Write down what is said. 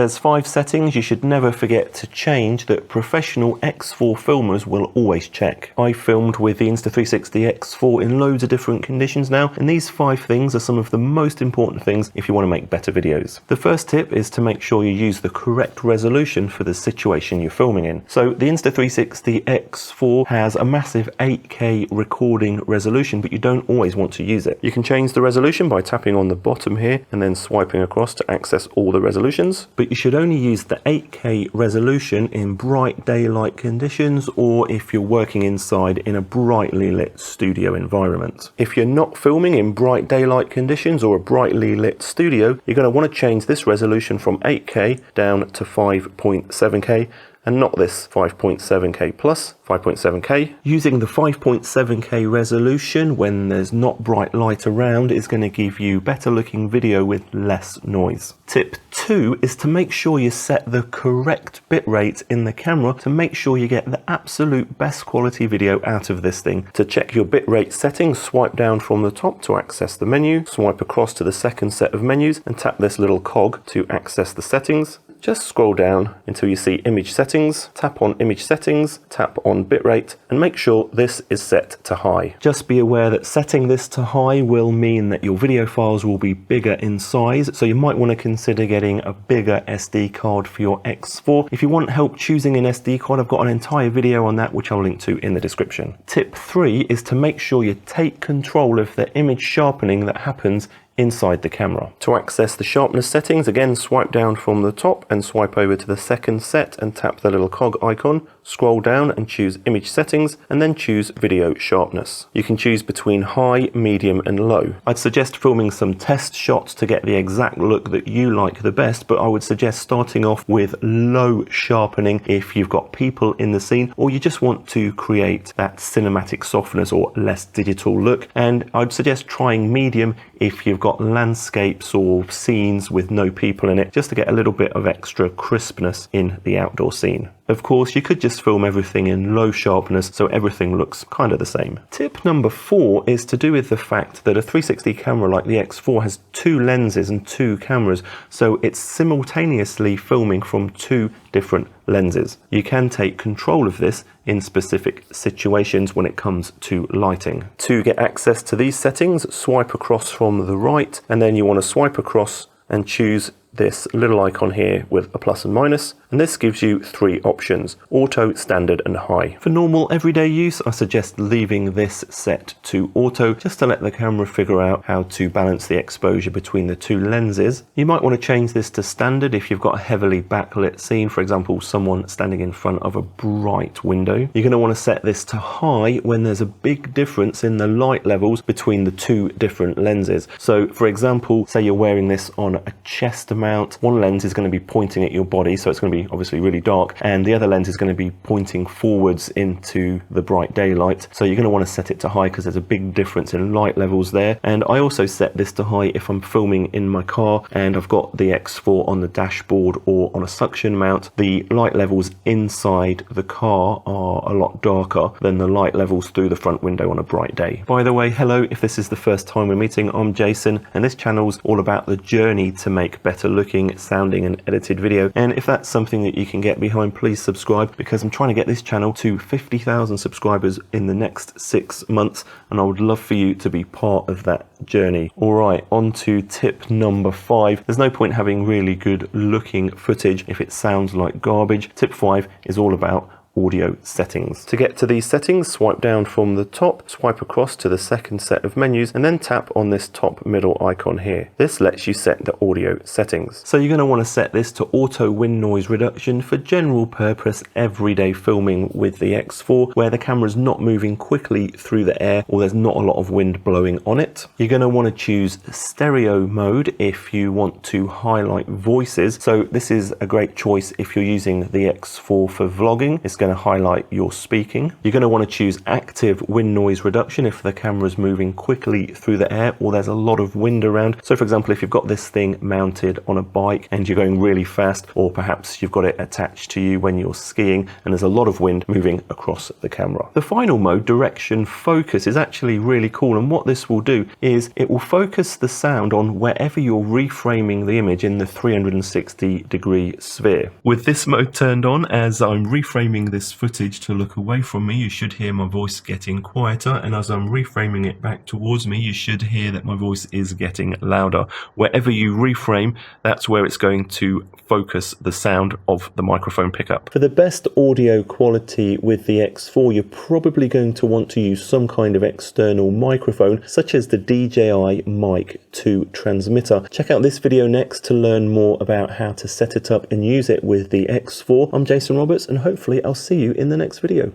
There's 5 settings you should never forget to change that professional X4 filmers will always check. I filmed with the Insta360 X4 in loads of different conditions now, and these 5 things are some of the most important things if you want to make better videos. The first tip is to make sure you use the correct resolution for the situation you're filming in. So the Insta360 X4 has a massive 8K recording resolution, but you don't always want to use it. You can change the resolution by tapping on the bottom here and then swiping across to access all the resolutions, but you should only use the 8K resolution in bright daylight conditions or if you're working inside in a brightly lit studio environment. If you're not filming in bright daylight conditions or a brightly lit studio, you're going to want to change this resolution from 8K down to 5.7K, and not this 5.7K plus 5.7K. Using the 5.7K resolution when there's not bright light around is going to give you better looking video with less noise. Tip 2 is to make sure you set the correct bitrate in the camera to make sure you get the absolute best quality video out of this thing. To check your bitrate settings, swipe down from the top to access the menu, swipe across to the second set of menus and tap this little cog to access the settings. Just scroll down until you see image settings, tap on image settings, tap on bitrate, and make sure this is set to high. Just be aware that setting this to high will mean that your video files will be bigger in size, so you might want to consider getting a bigger SD card for your X4. If you want help choosing an SD card, I've got an entire video on that which I'll link to in the description. Tip 3 is to make sure you take control of the image sharpening that happens inside the camera. To access the sharpness settings, again swipe down from the top and swipe over to the second set and tap the little cog icon. Scroll down and choose image settings and then choose video sharpness. You can choose between high, medium and low. I'd suggest filming some test shots to get the exact look that you like the best, but I would suggest starting off with low sharpening if you've got people in the scene or you just want to create that cinematic softness or less digital look, and I'd suggest trying medium if you've got landscapes or scenes with no people in it, just to get a little bit of extra crispness in the outdoor scene. Of course, you could just film everything in low sharpness so everything looks kind of the same. Tip number 4 is to do with the fact that a 360 camera like the X4 has 2 lenses and 2 cameras, so it's simultaneously filming from 2 different lenses. You can take control of this in specific situations when it comes to lighting. To get access to these settings, swipe across from the right, and then you want to swipe across and choose this little icon here with a plus and minus, and this gives you 3 options: auto, standard and high. For normal everyday use, I suggest leaving this set to auto just to let the camera figure out how to balance the exposure between the 2 lenses. You might want to change this to standard if you've got a heavily backlit scene, for example someone standing in front of a bright window. You're going to want to set this to high when there's a big difference in the light levels between the 2 different lenses. So for example, say you're wearing this on a chest mount, one lens is going to be pointing at your body, so it's going to be obviously really dark, and the other lens is going to be pointing forwards into the bright daylight, so you're going to want to set it to high because there's a big difference in light levels there. And I also set this to high if I'm filming in my car and I've got the X4 on the dashboard or on a suction mount. The light levels inside the car are a lot darker than the light levels through the front window on a bright day. By the way, hello, if this is the first time we're meeting, I'm Jason, and this channel's all about the journey to make better looking, sounding and edited video. And if that's something that you can get behind, please subscribe, because I'm trying to get this channel to 50,000 subscribers in the next 6 months, and I would love for you to be part of that journey. Alright, on to tip number 5. There's no point having really good looking footage if it sounds like garbage. Tip 5 is all about audio settings. To get to these settings, swipe down from the top, swipe across to the second set of menus, and then tap on this top middle icon here. This lets you set the audio settings. So you're going to want to set this to auto wind noise reduction for general purpose everyday filming with the X4, where the camera's not moving quickly through the air or there's not a lot of wind blowing on it. You're going to want to choose stereo mode if you want to highlight voices. So this is a great choice if you're using the X4 for vlogging. It's going to highlight your speaking. You're going to want to choose active wind noise reduction if the camera is moving quickly through the air or there's a lot of wind around. So for example, if you've got this thing mounted on a bike and you're going really fast, or perhaps you've got it attached to you when you're skiing and there's a lot of wind moving across the camera. The final mode, direction focus, is actually really cool, and what this will do is it will focus the sound on wherever you're reframing the image in the 360-degree sphere. With this mode turned on, as I'm reframing this footage to look away from me, you should hear my voice getting quieter, and as I'm reframing it back towards me, you should hear that my voice is getting louder. Wherever you reframe, that's where it's going to focus the sound of the microphone pickup. For the best audio quality with the X4, you're probably going to want to use some kind of external microphone, such as the DJI Mic 2 transmitter. Check out this video next to learn more about how to set it up and use it with the X4. I'm Jason Roberts, and hopefully I'll see you in the next video.